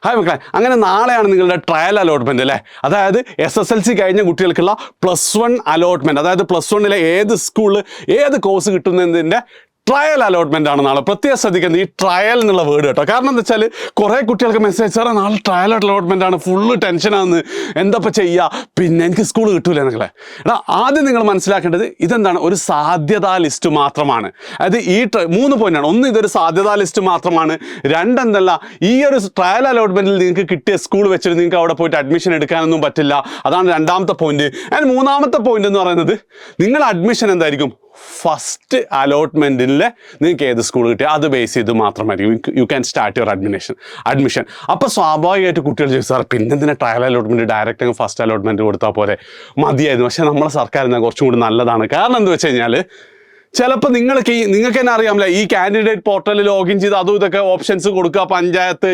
Hi മക്കളെ, അങ്ങനെ നാളെയാണ് നിങ്ങളുടെ ട്രയൽ അലോട്ട്മെൻറ്റ് അല്ലേ. അതായത് SSLC കഴിഞ്ഞ കുട്ടികൾക്കുള്ള +1 അലോട്ട്മെൻറ്റ്, അതായത് +1 ഏത് സ്കൂളിൽ ഏത് കോഴ്സ് കിട്ടുന്നതിൻ്റെ ട്രയൽ അലോട്ട്മെൻ്റ് ആണ് നാളെ. പ്രത്യേകം ശ്രദ്ധിക്കുന്നത് ഈ ട്രയൽ എന്നുള്ള വേർഡ് കേട്ടോ. കാരണം എന്താ വെച്ചാൽ കുറേ കുട്ടികൾക്ക് മെസ്സേജ് സാറേ നാളെ ട്രയൽ അലോട്ട്മെൻ്റ് ആണ്, ഫുള്ള് ടെൻഷനാണെന്ന്, എന്താപ്പോൾ ചെയ്യുക, പിന്നെ എനിക്ക് സ്കൂൾ കിട്ടൂല എന്നൊക്കെ. എടാ ആദ്യം നിങ്ങൾ മനസ്സിലാക്കേണ്ടത് ഇതെന്താണ്, ഒരു സാധ്യതാ ലിസ്റ്റ് മാത്രമാണ്. അതായത് ഈ 3 പോയിന്റാണ്. ഒന്ന്, ഇതൊരു സാധ്യതാ ലിസ്റ്റ് മാത്രമാണ്. രണ്ടെന്തല്ല, ഈ ഒരു ട്രയൽ അലോട്ട്മെൻറ്റിൽ നിങ്ങൾക്ക് കിട്ടിയ സ്കൂൾ വെച്ചിട്ട് നിങ്ങൾക്ക് അവിടെ പോയിട്ട് അഡ്മിഷൻ എടുക്കാനൊന്നും പറ്റില്ല. അതാണ് രണ്ടാമത്തെ പോയിന്റ്. ആൻഡ് മൂന്നാമത്തെ പോയിന്റ് എന്ന് പറയുന്നത് നിങ്ങൾ അഡ്മിഷൻ എന്തായിരിക്കും, ഫസ്റ്റ് അലോട്ട്മെൻറ്റിൽ നിങ്ങൾക്ക് ഏത് സ്കൂൾ കിട്ടിയാൽ അത് ബേസ് ചെയ്ത് മാത്രമായിരിക്കും you can start your admission. അപ്പോൾ സ്വാഭാവികമായിട്ട് കുട്ടികൾ ചോദിച്ചു സാർ പിന്നെന്തിനാ ട്രയൽ അലോട്ട്മെൻറ്റ്, ഡയറക്റ്റ് അങ്ങ് ഫസ്റ്റ് അലോട്ട്മെൻറ്റ് കൊടുത്താൽ പോലെ മതിയായിരുന്നു. പക്ഷേ നമ്മളെ സർക്കാർ എന്നാൽ കുറച്ചും കൂടി നല്ലതാണ്. കാരണം എന്താ വെച്ച് കഴിഞ്ഞാൽ ചിലപ്പോൾ നിങ്ങൾക്ക് തന്നെ അറിയാമല്ലേ, ഈ കാൻഡിഡേറ്റ് പോർട്ടലിൽ ലോഗിൻ ചെയ്ത് അതും ഇതൊക്കെ ഓപ്ഷൻസ് കൊടുക്കുക, പഞ്ചായത്ത്,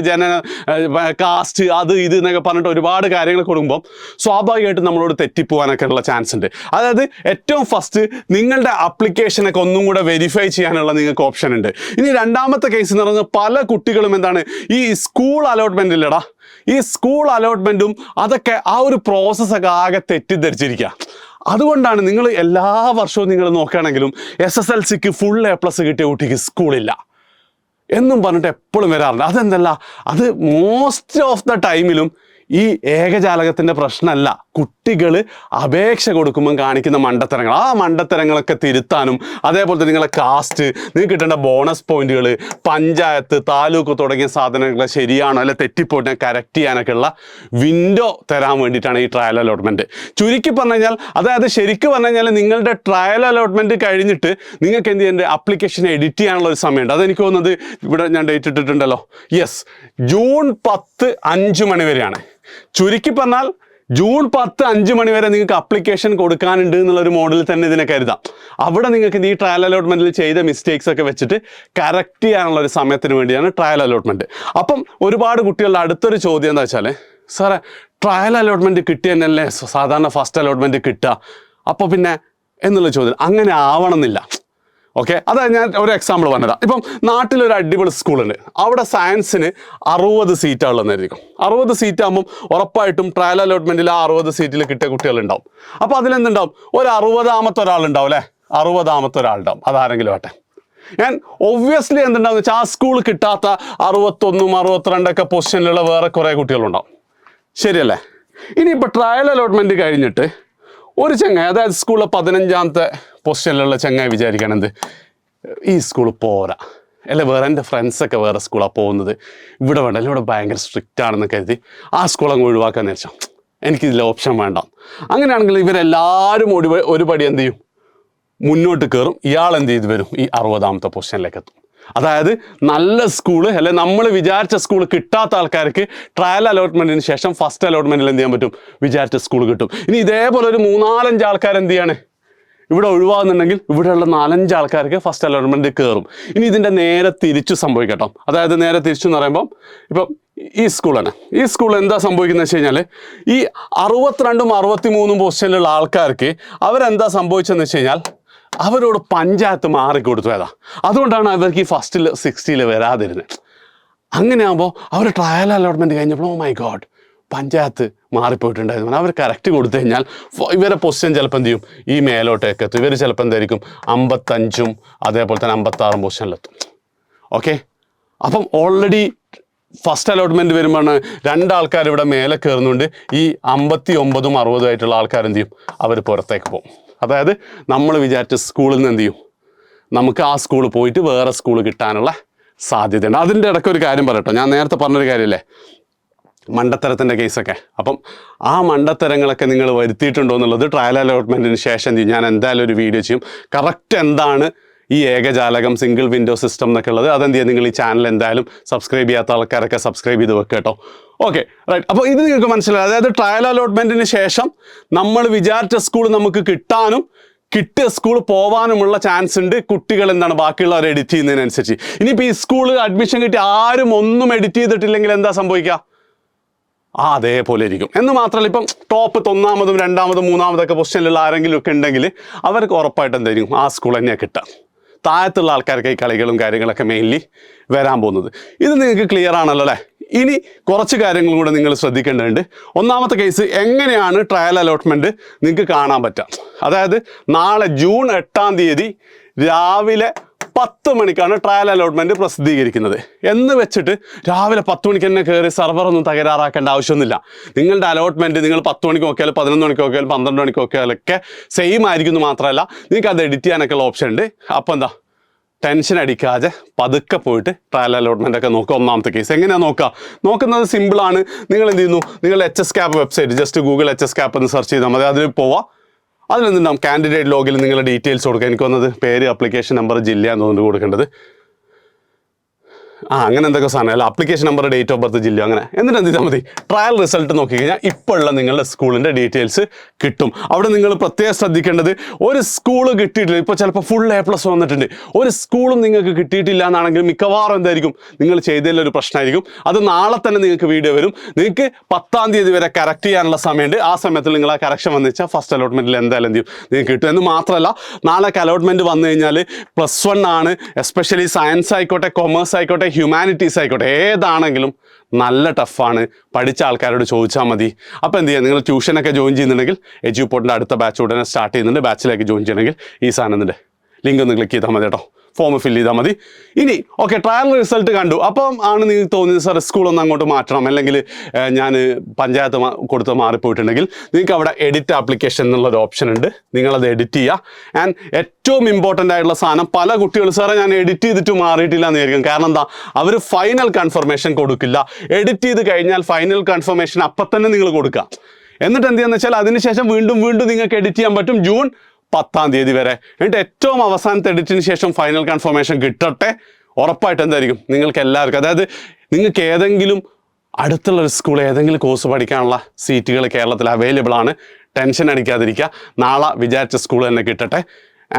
കാസ്റ്റ്, അത് ഇത് എന്നൊക്കെ പറഞ്ഞിട്ട് ഒരുപാട് കാര്യങ്ങൾ കൊടുക്കുമ്പോൾ സ്വാഭാവികമായിട്ടും നമ്മളോട് തെറ്റിപ്പോകാനൊക്കെ ഉള്ള ചാൻസ് ഉണ്ട്. അതായത് ഏറ്റവും ഫസ്റ്റ് നിങ്ങളുടെ ആപ്ലിക്കേഷനൊക്കെ ഒന്നും കൂടെ വെരിഫൈ ചെയ്യാനുള്ള നിങ്ങൾക്ക് ഓപ്ഷൻ ഉണ്ട്. ഇനി രണ്ടാമത്തെ കേസ് എന്ന് പറയുന്നത് പല കുട്ടികളും എന്താണ് ഈ സ്കൂൾ അലോട്ട്മെൻ്റ് ഇല്ലടാ, ഈ സ്കൂൾ അലോട്ട്മെൻറ്റും അതൊക്കെ ആ ഒരു പ്രോസസ്സൊക്കെ ആകെ തെറ്റിദ്ധരിച്ചിരിക്കുക. അതുകൊണ്ടാണ് നിങ്ങൾ എല്ലാ വർഷവും നിങ്ങൾ നോക്കുകയാണെങ്കിലും SSLCക്ക് ഫുൾ A+ കിട്ടിയ കുട്ടിക്ക് സ്കൂളില്ല എന്നും പറഞ്ഞിട്ട് എപ്പോഴും വരാറുണ്ട്. അതെന്തല്ല, അത് മോസ്റ്റ് ഓഫ് ദ ടൈമിലും ഈ ഏകജാലകത്തിൻ്റെ പ്രശ്നമല്ല, കുട്ടികൾ അപേക്ഷ കൊടുക്കുമ്പം കാണിക്കുന്ന മണ്ടത്തരങ്ങൾ. ആ മണ്ടത്തരങ്ങളൊക്കെ തിരുത്താനും അതേപോലെ തന്നെ നിങ്ങളെ കാസ്റ്റ്, നിങ്ങൾക്ക് കിട്ടേണ്ട ബോണസ് പോയിന്റുകൾ, പഞ്ചായത്ത്, താലൂക്ക് തുടങ്ങിയ സാധനങ്ങൾ ശരിയാണോ അല്ലെ തെറ്റിപ്പോയിട്ടിനെ കറക്റ്റ് ചെയ്യാനൊക്കെ ഉള്ള വിൻഡോ തരാൻ വേണ്ടിയിട്ടാണ് ഈ ട്രയൽ അലോട്ട്മെൻറ്റ്. ചുരുക്കി പറഞ്ഞു കഴിഞ്ഞാൽ, അതായത് ശരിക്കും പറഞ്ഞു കഴിഞ്ഞാൽ നിങ്ങളുടെ ട്രയൽ അലോട്ട്മെൻറ്റ് കഴിഞ്ഞിട്ട് നിങ്ങൾക്ക് എന്ത് ചെയ്യേണ്ടത്, ആപ്ലിക്കേഷൻ എഡിറ്റ് ചെയ്യാനുള്ള ഒരു സമയമുണ്ട്. അതെനിക്ക് തോന്നുന്നത് ഇവിടെ ഞാൻ ഡേറ്റ് ഇട്ടിട്ടുണ്ടല്ലോ, യെസ്, ജൂൺ 10 5 മണി വരെയാണ്. ചുരുക്കി പറഞ്ഞാൽ ജൂൺ 10 5 മണി വരെ നിങ്ങൾക്ക് അപ്ലിക്കേഷൻ കൊടുക്കാനുണ്ട് എന്നുള്ളൊരു മോഡലിൽ തന്നെ ഇതിനെ കരുതാം. അവിടെ നിങ്ങൾക്ക് ഈ ട്രയൽ അലോട്ട്മെൻറ്റിൽ ചെയ്ത മിസ്റ്റേക്സ് ഒക്കെ വെച്ചിട്ട് കറക്റ്റ് ചെയ്യാനുള്ള ഒരു സമയത്തിന് വേണ്ടിയാണ് ട്രയൽ അലോട്ട്മെൻറ്റ്. അപ്പം ഒരുപാട് കുട്ടികളുടെ അടുത്തൊരു ചോദ്യം എന്താ വെച്ചാൽ, സാറേ ട്രയൽ അലോട്ട്മെൻറ്റ് കിട്ടിയെന്നല്ലേ സാധാരണ ഫസ്റ്റ് അലോട്ട്മെൻറ്റ് കിട്ടുക, അപ്പോൾ പിന്നെ എന്നുള്ള ചോദ്യം. അങ്ങനെ ആവണമെന്നില്ല. ഓക്കെ, അതായത് ഞാൻ ഒരു എക്സാമ്പിൾ പറഞ്ഞുതരാം. ഇപ്പം നാട്ടിലൊരു അടിപൊളി സ്കൂളുണ്ട്, അവിടെ സയൻസിന് 60 സീറ്റാണുള്ളതെന്നായിരിക്കും. 60 സീറ്റാകുമ്പം ഉറപ്പായിട്ടും ട്രയൽ അലോട്ട്മെൻറ്റിൽ ആ 60 സീറ്റിൽ കിട്ടിയ കുട്ടികളുണ്ടാവും. അപ്പോൾ അതിലെന്തുണ്ടാവും, ഒരു 60ാമത്തെ ഒരാളുണ്ടാവും അല്ലേ, 60ാമത്തെ ഒരാളുണ്ടാവും, അതാരെങ്കിലും ആട്ടെ. ഞാൻ ഒബ്വിയസ്ലി എന്തുണ്ടാവും വെച്ചാൽ ആ സ്കൂൾ കിട്ടാത്ത 61 62 പൊസിഷനിലുള്ള വേറെ കുറേ കുട്ടികളുണ്ടാവും. ശരിയല്ലേ? ഇനിയിപ്പോൾ ട്രയൽ അലോട്ട്മെൻറ്റ് കഴിഞ്ഞിട്ട് ഒരു ചങ്ങായി, അതായത് സ്കൂളിൽ 15ാമത്തെ പൊസിഷനിലുള്ള ചങ്ങായി വിചാരിക്കണം എന്ത്, ഈ സ്കൂൾ പോരാ, അല്ലെ വേറെ എൻ്റെ ഫ്രണ്ട്സൊക്കെ വേറെ സ്കൂളാണ് പോകുന്നത്, ഇവിടെ വേണ്ട, അല്ലെ ഇവിടെ ഭയങ്കര സ്ട്രിക്റ്റ് ആണെന്ന് കരുതി ആ സ്കൂൾ അങ്ങ് ഒഴിവാക്കാൻ വെച്ചാൽ എനിക്കിതിൽ ഓപ്ഷൻ വേണ്ട. അങ്ങനെയാണെങ്കിൽ ഇവരെല്ലാവരും ഒരു പടി എന്ത് ചെയ്യും, മുന്നോട്ട് കയറും. ഇയാൾ എന്ത് ചെയ്ത് വരും, ഈ 60ാമത്തെ പൊസിഷനിലേക്ക് എത്തും. അതായത് നല്ല സ്കൂള് അല്ലെ നമ്മൾ വിചാരിച്ച സ്കൂൾ കിട്ടാത്ത ആൾക്കാർക്ക് ട്രയൽ അലോട്ട്മെൻറ്റിന് ശേഷം ഫസ്റ്റ് അലോട്ട്മെൻറ്റിൽ എന്ത് ചെയ്യാൻ പറ്റും, വിചാരിച്ച സ്കൂൾ കിട്ടും. ഇനി ഇതേപോലെ ഒരു 3-4 ആൾക്കാർ എന്ത് ചെയ്യാണ്, ഇവിടെ ഒഴിവാകുന്നുണ്ടെങ്കിൽ ഇവിടെയുള്ള 4-5 ആൾക്കാർക്ക് ഫസ്റ്റ് അലോട്ട്മെൻറ്റ് കയറും. ഇനി ഇതിൻ്റെ നേരെ തിരിച്ചു സംഭവിക്കട്ടോ. അതായത് നേരെ തിരിച്ചു എന്ന് പറയുമ്പം ഇപ്പം ഈ സ്കൂളാണ്, ഈ സ്കൂൾ എന്താ സംഭവിക്കുന്നത് വെച്ച് കഴിഞ്ഞാൽ ഈ 62 63 പൊസിഷനിലുള്ള ആൾക്കാർക്ക് അവരെന്താ സംഭവിച്ചതെന്ന് വെച്ച് കഴിഞ്ഞാൽ അവരോട് പഞ്ചായത്ത് മാറിക്കൊടുത്തു. ഏതാ, അതുകൊണ്ടാണ് അവർക്ക് ഈ ഫസ്റ്റിൽ 60ൽ വരാതിരുന്നത്. അങ്ങനെയാകുമ്പോൾ അവർ ട്രയൽ അലോട്ട്മെൻറ്റ് കഴിഞ്ഞപ്പോൾ ഓ മൈ ഗോഡ് പഞ്ചായത്ത് മാറിപ്പോയിട്ടുണ്ടായിരുന്നു. അവർ കറക്റ്റ് കൊടുത്തു കഴിഞ്ഞാൽ ഇവരെ പൊസിഷൻ ചിലപ്പോൾ എന്ത് ചെയ്യും, ഈ മേലോട്ടേക്ക് എത്തും. ഇവർ ചിലപ്പോൾ എന്തായിരിക്കും 55 അതേപോലെ തന്നെ 56 പൊസിഷനിലെത്തും. ഓക്കെ, അപ്പം ഓൾറെഡി ഫസ്റ്റ് അലോട്ട്മെൻറ്റ് വരുമ്പോഴാണ് 2 ആൾക്കാർ ഇവിടെ മേലെ കയറുന്നുണ്ട്. ഈ 59 60 ആയിട്ടുള്ള ആൾക്കാർ എന്ത് ചെയ്യും, അവർ പുറത്തേക്ക് പോകും. അതായത് നമ്മൾ വിചാരിച്ച സ്കൂളിൽ നിന്ന് എന്ത് ചെയ്യും, നമുക്ക് ആ സ്കൂൾ പോയിട്ട് വേറെ സ്കൂൾ കിട്ടാനുള്ള സാധ്യതയുണ്ട്. അതിൻ്റെ ഇടയ്ക്ക് ഒരു കാര്യം പറയട്ടോ, ഞാൻ നേരത്തെ പറഞ്ഞൊരു കാര്യമല്ലേ മണ്ടത്തരത്തിൻ്റെ കേസൊക്കെ. അപ്പം ആ മണ്ടത്തരങ്ങളൊക്കെ നിങ്ങൾ വരുത്തിയിട്ടുണ്ടോ എന്നുള്ളത് ട്രയൽ അലോട്ട്മെൻറ്റിന് ശേഷം ഞാൻ എന്തായാലും ഒരു വീഡിയോ ചെയ്യും. കറക്റ്റ് എന്താണ് ഈ ഏകജാലകം സിംഗിൾ വിൻഡോ സിസ്റ്റം എന്നൊക്കെ ഉള്ളത് അതെന്ത് ചെയ്യുക, നിങ്ങൾ ഈ ചാനൽ എന്തായാലും സബ്സ്ക്രൈബ് ചെയ്യാത്ത ആൾക്കാരൊക്കെ സബ്സ്ക്രൈബ് ചെയ്ത് വെക്കുക കേട്ടോ. Okay right. അപ്പോൾ ഇത് നിങ്ങൾക്ക് മനസ്സിലായി. അതായത് ട്രയൽ അലോട്ട്മെൻറ്റിന് ശേഷം നമ്മൾ വിചാരിച്ച സ്കൂൾ നമുക്ക് കിട്ടാനും കിട്ടിയ സ്കൂൾ പോകാനുമുള്ള ചാൻസ് ഉണ്ട്. കുട്ടികൾ എന്താണ് ബാക്കിയുള്ളവർ എഡിറ്റ് ചെയ്യുന്നതിനനുസരിച്ച്. ഇനിയിപ്പോൾ ഈ സ്കൂൾ അഡ്മിഷൻ കിട്ടി ആരും ഒന്നും എഡിറ്റ് ചെയ്തിട്ടില്ലെങ്കിൽ എന്താ സംഭവിക്കുക, അതേപോലെ ഇരിക്കും. എന്ന് മാത്രമല്ല ഇപ്പം ടോപ്പ് 1ാമതും 2ാമതും 3ാമതൊക്കെ പൊസിഷനിലുള്ള ആരെങ്കിലും ഒക്കെ ഉണ്ടെങ്കിൽ അവർക്ക് ഉറപ്പായിട്ട് എന്തായിരിക്കും ആ സ്കൂൾ തന്നെയാണ് കിട്ടുക. താഴത്തുള്ള ആൾക്കാർക്ക് ഈ കളികളും കാര്യങ്ങളൊക്കെ മെയിൻലി വരാൻ പോകുന്നത്. ഇത് നിങ്ങൾക്ക് ക്ലിയർ ആണല്ലോ അല്ലേ? ഇനി കുറച്ച് കാര്യങ്ങൾ കൂടെ നിങ്ങൾ ശ്രദ്ധിക്കേണ്ടതുണ്ട്. ഒന്നാമത്തെ കേസ്, എങ്ങനെയാണ് ട്രയൽ അലോട്ട്മെൻറ്റ് നിങ്ങൾക്ക് കാണാൻ പറ്റുക. അതായത് നാളെ ജൂൺ 8 രാവിലെ 10 മണിക്കാണ് ട്രയൽ അലോട്ട്മെൻറ്റ് പ്രസിദ്ധീകരിക്കുന്നത് എന്ന് വെച്ചിട്ട് രാവിലെ 10 മണിക്ക് തന്നെ കയറി സെർവറൊന്നും തകരാറാക്കേണ്ട ആവശ്യമൊന്നുമില്ല. നിങ്ങളുടെ അലോട്ട്മെൻറ്റ് നിങ്ങൾ 10 മണിക്ക് നോക്കിയാലും 11 മണിക്ക് നോക്കിയാലും 12 മണിക്ക് നോക്കിയാലൊക്കെ സെയിം ആയിരിക്കും എന്ന് മാത്രമല്ല, നിങ്ങൾക്ക് അത് എഡിറ്റ് ചെയ്യാനൊക്കെ ഉള്ള ഓപ്ഷൻ ഉണ്ട്. അപ്പോൾ എന്താ, ടെൻഷൻ അടിക്കാതെ പതുക്കെ പോയിട്ട് ട്രയൽ അലോട്ട്മെൻ്റ് ഒക്കെ നോക്കുക. ഒന്നാമത്തെ കേസ് എങ്ങനെയാണ് നോക്കുന്നത് സിമ്പിളാണ്. നിങ്ങൾ എന്ത് ചെയ്യുന്നു, നിങ്ങൾ HSCAP website just Google HSCAP എന്ന് സെർച്ച് ചെയ്താൽ മതി. അതിൽ പോവാം. അതിലെന്തുണ്ടാവും, കാൻഡിഡേറ്റ് ലോഗിൽ നിങ്ങളുടെ ഡീറ്റെയിൽസ് കൊടുക്കുക. എനിക്ക് വന്നത് പേര്, ആപ്ലിക്കേഷൻ നമ്പർ, ജില്ല എന്നുകൊണ്ട് കൊടുക്കേണ്ടത്. അങ്ങനെ എന്തൊക്കെ സാധനം അല്ല, application number, date of birth, ജില്ല, അങ്ങനെ. എന്നിട്ട് എന്ത് ചെയ്താൽ മതി, ട്രയൽ റിസൾട്ട് നോക്കിക്കഴിഞ്ഞാൽ ഇപ്പോൾ ഉള്ള നിങ്ങളുടെ സ്കൂളിൻ്റെ ഡീറ്റെയിൽസ് കിട്ടും. അവിടെ നിങ്ങൾ പ്രത്യേകം ശ്രദ്ധിക്കേണ്ടത്, ഒരു സ്കൂൾ കിട്ടിയിട്ടില്ല, ഇപ്പോൾ ചിലപ്പോൾ ഫുൾ A+ വന്നിട്ടുണ്ട്, ഒരു സ്കൂളും നിങ്ങൾക്ക് കിട്ടിയിട്ടില്ല എന്നാണെങ്കിൽ മിക്കവാറും എന്തായിരിക്കും, നിങ്ങൾ ചെയ്തതിലൊരു പ്രശ്നമായിരിക്കും. അത് നാളെ തന്നെ നിങ്ങൾക്ക് വീഡിയോ വരും. നിങ്ങൾക്ക് 10-ാം തീയതി വരെ കറക്റ്റ് ചെയ്യാനുള്ള സമയമുണ്ട്. ആ സമയത്തിൽ നിങ്ങൾ ആ കറക്ഷൻ വന്നു വെച്ചാൽ ഫസ്റ്റ് അലോട്ട്മെൻറ്റിൽ എന്തായാലും എന്ത് ചെയ്യും, നിങ്ങൾക്ക് കിട്ടും. എന്ന് മാത്രമല്ല, നാളെ അലോട്ട്മെൻറ്റ് വന്നു കഴിഞ്ഞാൽ +1 ആണ്, എസ്പെഷ്യലി സയൻസ് ആയിക്കോട്ടെ, കൊമേഴ്സ് ആയിക്കോട്ടെ, ഹ്യൂമാനിറ്റീസ് ആയിക്കോട്ടെ, ഏതാണെങ്കിലും നല്ല ടഫാണ്. പഠിച്ച ആൾക്കാരോട് ചോദിച്ചാൽ മതി. അപ്പോൾ എന്ത് ചെയ്യുക, നിങ്ങൾ ട്യൂഷനൊക്കെ ജോയിൻ ചെയ്യുന്നുണ്ടെങ്കിൽ എജ്യൂപോർട്ടിൻ്റെ അടുത്ത ബാച്ച് ഉടനെ സ്റ്റാർട്ട് ചെയ്യുന്നുണ്ട്. ബാച്ചിലേക്ക് ജോയിൻ ചെയ്യണമെങ്കിൽ ഈ സാധനത്തിൻ്റെ ലിങ്ക് ഒന്ന് ക്ലിക്ക് ചെയ്താൽ മതി കേട്ടോ. ഫോം ഫില്ല് ചെയ്താൽ മതി. ഇനി ഓക്കെ, ട്രയൽ റിസൾട്ട് കണ്ടു. അപ്പം ആണ് നിങ്ങൾക്ക് തോന്നിയത് സാർ സ്കൂളൊന്ന് അങ്ങോട്ട് മാറ്റണം, അല്ലെങ്കിൽ ഞാൻ പഞ്ചായത്ത് കൊടുത്ത് മാറിപ്പോയിട്ടുണ്ടെങ്കിൽ നിങ്ങൾക്ക് അവിടെ എഡിറ്റ് ആപ്ലിക്കേഷൻ എന്നുള്ളൊരു ഓപ്ഷൻ ഉണ്ട്. നിങ്ങളത് എഡിറ്റ് ചെയ്യുക. ആൻഡ് ഏറ്റവും ഇമ്പോർട്ടൻ്റ് ആയിട്ടുള്ള സാധനം, പല കുട്ടികളും സാറേ ഞാൻ എഡിറ്റ് ചെയ്തിട്ട് മാറിയിട്ടില്ല എന്ന് വിചാരിക്കും. കാരണം എന്താ, അവർ ഫൈനൽ കൺഫർമേഷൻ കൊടുക്കില്ല. എഡിറ്റ് ചെയ്ത് കഴിഞ്ഞാൽ ഫൈനൽ കൺഫർമേഷൻ അപ്പം തന്നെ നിങ്ങൾ കൊടുക്കുക. എന്നിട്ട് എന്ത് ചെയ്യുക വെച്ചാൽ അതിനുശേഷം വീണ്ടും നിങ്ങൾക്ക് എഡിറ്റ് ചെയ്യാൻ പറ്റും ജൂൺ 10-ാം തീയതി വരെ. എന്നിട്ട് ഏറ്റവും അവസാനത്തെ എഡിറ്റിന് ശേഷം ഫൈനൽ കൺഫർമേഷൻ കിട്ടട്ടെ. ഉറപ്പായിട്ട് എന്തായിരിക്കും, നിങ്ങൾക്ക് എല്ലാവർക്കും, അതായത് നിങ്ങൾക്ക് ഏതെങ്കിലും അടുത്തുള്ളൊരു സ്കൂൾ, ഏതെങ്കിലും കോഴ്സ് പഠിക്കാനുള്ള സീറ്റുകൾ കേരളത്തിൽ അവൈലബിൾ ആണ്. ടെൻഷൻ അടിക്കാതിരിക്കുക. നാളെ വിചാരിച്ച സ്കൂൾ തന്നെ കിട്ടട്ടെ.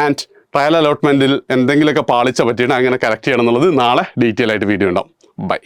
ആൻഡ് ട്രയൽ അലോട്ട്മെൻറ്റിൽ എന്തെങ്കിലുമൊക്കെ പാളിച്ച പറ്റിയിട്ട് അങ്ങനെ കറക്റ്റ് ചെയ്യണം എന്നുള്ളത് നാളെ ഡീറ്റെയിൽ ആയിട്ട് വീഡിയോ ഉണ്ടാവും. ബൈ.